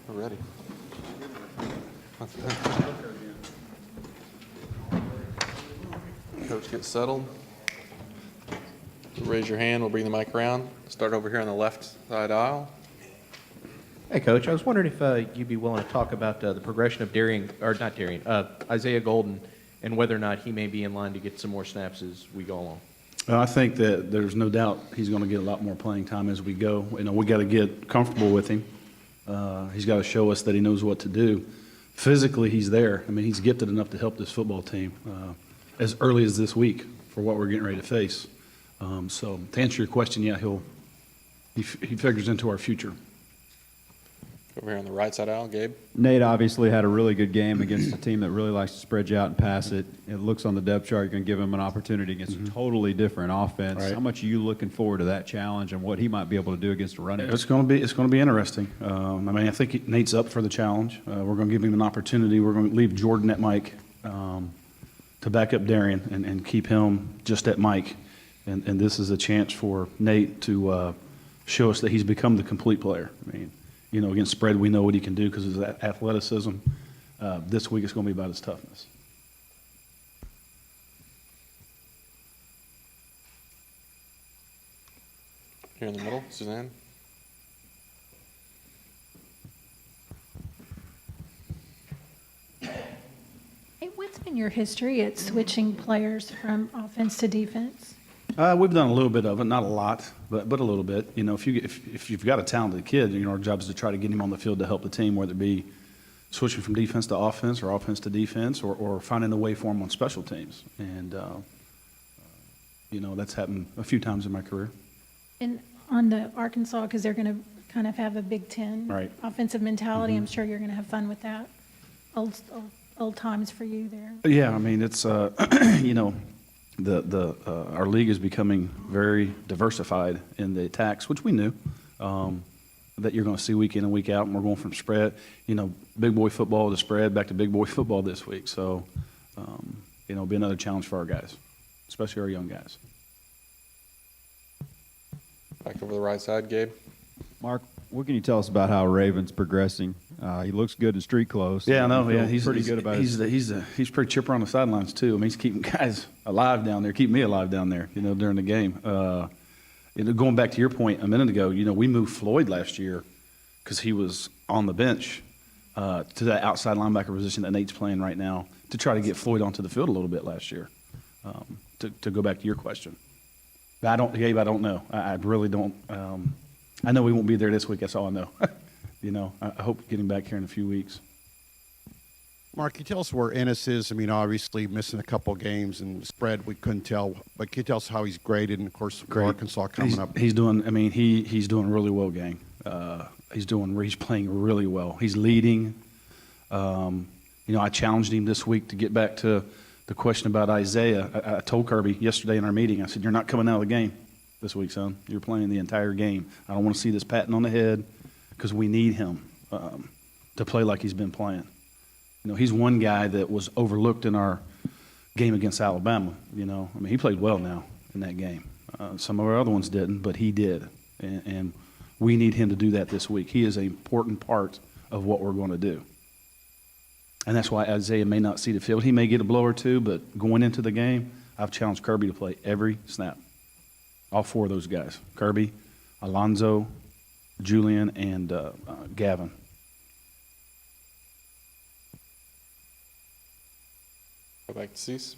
We're ready. Coach, get settled. Raise your hand. We'll bring the mic around. Start over here on the left side aisle. Hey, Coach. I was wondering if you'd be willing to talk about the progression of Isaiah Golden, and whether or not he may be in line to get some more snaps as we go along. I think that there's no doubt he's going to get a lot more playing time as we go. You know, we got to get comfortable with him. He's got to show us that he knows what to do. Physically, he's there. I mean, he's gifted enough to help this football team as early as this week for what we're getting ready to face. So to answer your question, yeah, he figures into our future. Over here on the right side aisle, Gabe. Nate obviously had a really good game against a team that really likes to spread you out and pass it. It looks on the depth chart, you're going to give him an opportunity against a totally different offense. Right. How much are you looking forward to that challenge and what he might be able to do against a running? It's going to be interesting. I mean, I think Nate's up for the challenge. We're going to give him an opportunity. We're going to leave Jordan at Mike to back up Darian and keep him just at Mike. And this is a chance for Nate to show us that he's become the complete player. I mean, you know, against spread, we know what he can do because of his athleticism. This week, it's going to be about his toughness. Here in the middle, Suzanne. Hey, what's been your history at switching players from offense to defense? We've done a little bit of it, not a lot, but a little bit. You know, if you've got a talented kid, you know, our job is to try to get him on the field to help the team, whether it be switching from defense to offense or offense to defense, or finding a way for him on special teams. And you know, that's happened a few times in my career. And on the Arkansas, because they're going to kind of have a Big Ten Right. offensive mentality, I'm sure you're going to have fun with that. Old times for you there. Yeah, I mean, it's you know, our league is becoming very diversified in the attacks, which we knew that you're going to see week in and week out, and we're going from spread, you know, big boy football to spread back to big boy football this week. So, you know, it'll be another challenge for our guys, especially our young guys. Back over the right side, Gabe. Mark, what can you tell us about how Raven's progressing? He looks good in street clothes. Yeah, I know. You Yeah, feel pretty good about it. he's pretty chipper on the sidelines too. I mean, he's keeping guys alive down there, keeping me alive down there. You know, during the game. You know, going back to your point a minute ago, you know, we moved Floyd last year because he was on the bench to that outside linebacker position that Nate's playing right now to try to get Floyd onto the field a little bit last year. To go back to your question, but Gabe, I don't know. I really don't. I know we won't be there this week. That's all I know. You know, I hope to get him back here in a few weeks. Mark, can you tell us where Ennis is? I mean, obviously missing a couple of games and spread, we couldn't tell. But can you tell us how he's graded? And, of course, Arkansas coming up. He's doing – I mean, he's doing really well, gang. He's playing really well. He's leading. You know, I challenged him this week to get back to the question about Isaiah. I told Kirby yesterday in our meeting, I said, you're not coming out of the game this week, son. You're playing the entire game. I don't want to see this patting on the head because we need him to play like he's been playing. You know, he's one guy that was overlooked in our game against Alabama. You know, I mean, he played well now in that game. Some of our other ones didn't, but he did. And we need him to do that this week. He is an important part of what we're going to do. And that's why Isaiah may not see the field. He may get a blow or two, but going into the game, I've challenged Kirby to play every snap. All four of those guys, Kirby, Alonzo, Julian, and Gavin. Go back to Cease.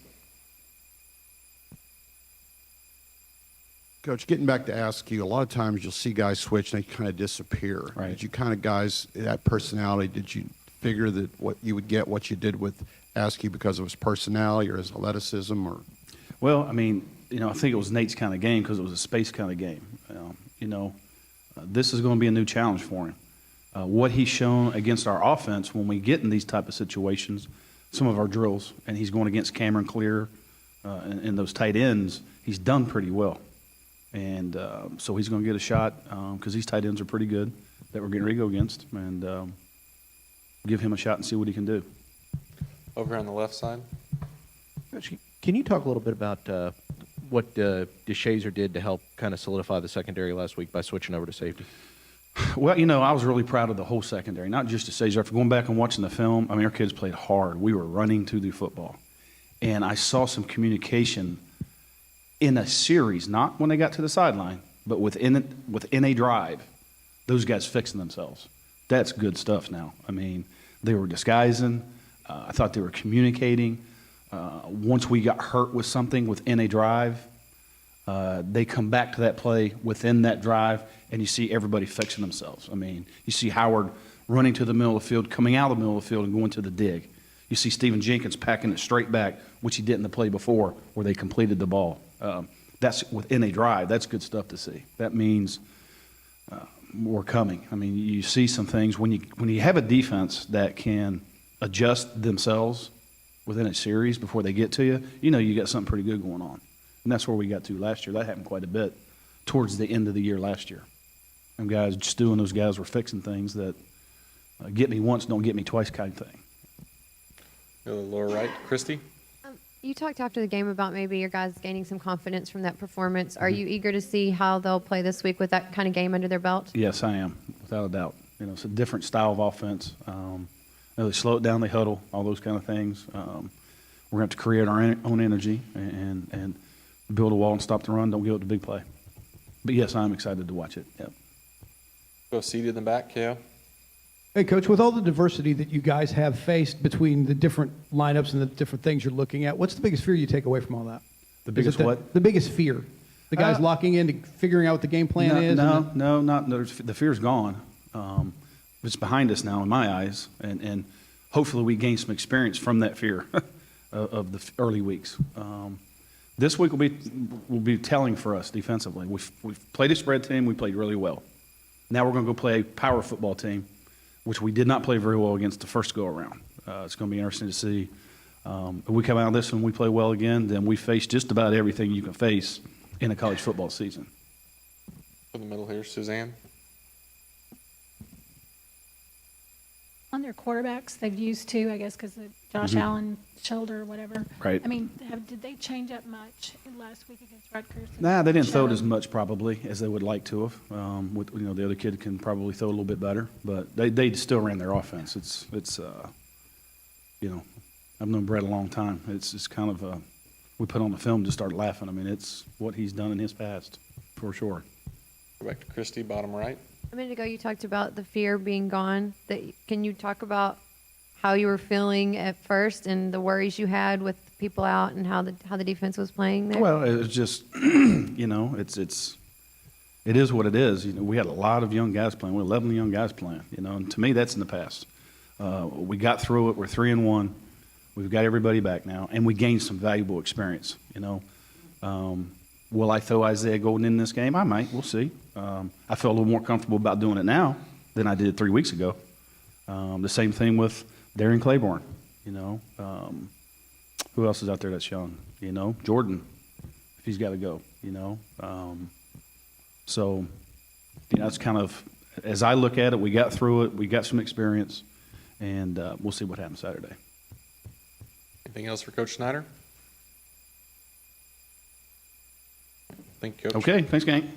Coach, getting back to ask you, a lot of times you'll see guys switch and they kind of disappear. Right. Did you kind of guys, that personality, did you figure that what you would get what you did with Askew because of his personality or his athleticism? Or? Well, I mean, you know, I think it was Nate's kind of game because it was a space kind of game. You know, this is going to be a new challenge for him. What he's shown against our offense when we get in these type of situations, some of our drills, and he's going against Cameron Clear and those tight ends, he's done pretty well. And so he's going to get a shot because these tight ends are pretty good that we're getting ready to go against, and give him a shot and see what he can do. Over here on the left side. Coach, can you talk a little bit about what DeShazer did to help kind of solidify the secondary last week by switching over to safety? Well, I was really proud of the whole secondary, not just the stage. After going back and watching the film, I mean, our kids played hard. We were running to the football. And I saw some communication in a series, not when they got to the sideline, but within a drive, those guys fixing themselves. That's good stuff now. I mean, they were disguising. I thought they were communicating. Once we got hurt with something within a drive, they come back to that play within that drive, and you see everybody fixing themselves. I mean, you see Howard running to the middle of the field, coming out of the middle of the field, and going to the dig. You see Stephen Jenkins packing it straight back, which he did in the play before, where they completed the ball. That's within a drive. That's good stuff to see. That means we're coming. I mean, you see some things when you have a defense that can adjust themselves within a series before they get to you. You got something pretty good going on, and that's where we got to last year. That happened quite a bit towards the end of the year last year. And those guys were fixing things that get me once, don't get me twice kind of thing. Go to the lower right, Christy. You talked after the game about maybe your guys gaining some confidence from that performance. Are you eager to see how they'll play this week with that kind of game under their belt? Yes, I am, without a doubt. It's a different style of offense. They slow it down, they huddle, all those kind of things. We're going to have to create our own energy and build a wall and stop the run. Don't give up the big play. But yes, I'm excited to watch it. Yep. Go seated in the back, KO. Hey, Coach, with all the diversity that you guys have faced between the different lineups and the different things you're looking at, what's the biggest fear you take away from all that? The biggest what? The biggest fear. The guys locking in to figuring out what the game plan is? No, the fear's gone. It's behind us now in my eyes, and hopefully we gain some experience from that fear of the early weeks. This week will be telling for us defensively. We've played a spread team. We played really well. Now we're going to go play a power football team, which we did not play very well against the first go-around. It's going to be interesting to see. If we come out of this and we play well again, then we face just about everything you can face in a college football season. In the middle here, Suzanne. On their quarterbacks, they've used two, I guess, because of Josh Allen shoulder or whatever. Right. I mean, did they change up much last week against Rutgers? Nah, they didn't throw it Show? as much probably as they would like to have. The other kid can probably throw a little bit better, but they still ran their offense. I've known Brett a long time. It's kind of we put on the film to start laughing. I mean, it's what he's done in his past for sure. Go back to Christy, bottom right. A minute ago, you talked about the fear being gone. Can you talk about how you were feeling at first and the worries you had with people out and how the defense was playing there? Well, it's just it is what it is. We had a lot of young guys playing. We had 11 young guys playing. And to me, that's in the past. We got through it. We're 3-1. We've got everybody back now, and we gained some valuable experience. Will I throw Isaiah Golden in this game? I might. We'll see. I feel a little more comfortable about doing it now than I did 3 weeks ago. The same thing with Darian Claiborne. Who else is out there that's young? Jordan, if he's got to go. It's kind of, as I look at it, we got through it. We got some experience, and we'll see what happens Saturday. Anything else for Coach Snyder? Thank you, Coach. Okay, thanks, gang.